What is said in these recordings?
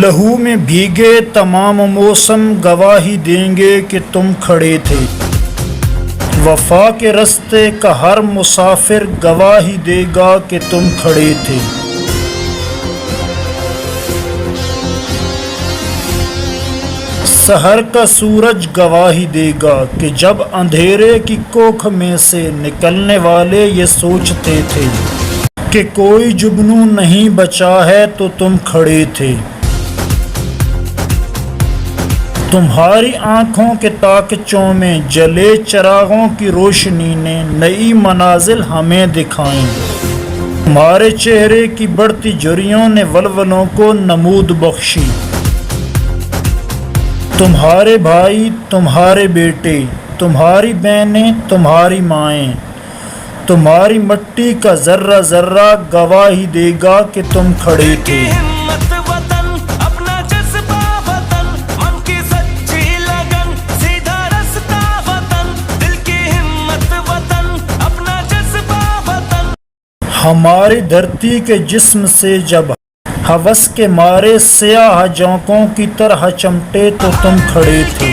لہو میں بھیگے تمام موسم گواہی دیں گے کہ تم کھڑے تھے۔ وفا کے رستے کا ہر مسافر گواہی دے گا کہ تم کھڑے تھے۔ سحر کا سورج گواہی دے گا کہ جب اندھیرے کی کوکھ میں سے نکلنے والے یہ سوچتے تھے کہ کوئی جگنو نہیں بچا ہے تو تم کھڑے تھے۔ تمہاری آنکھوں کے تاکچوں میں جلے چراغوں کی روشنی نے نئی منازل ہمیں دکھائیں۔ تمہارے چہرے کی بڑھتی جھریوں نے ولولوں کو نمود بخشی۔ تمہارے بھائی، تمہارے بیٹے، تمہاری بہنیں، تمہاری مائیں، تمہاری مٹی کا ذرہ ذرہ گواہی دے گا کہ تم کھڑے تھے۔ ہماری دھرتی کے جسم سے جب ہوس کے مارے سیاہ جونکوں کی طرح چمٹے تو تم کھڑے تھے۔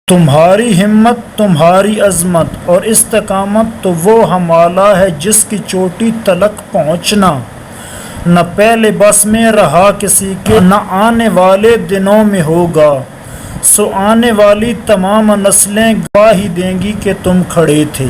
تمہاری ہمت، تمہاری عظمت اور استقامت تو وہ ہمالہ ہے جس کی چوٹی تلک پہنچنا نہ پہلے بس میں رہا کسی کے، نہ آنے والے دنوں میں ہوگا۔ سو آنے والی تمام نسلیں گواہی دیں گی کہ تم کھڑے تھے۔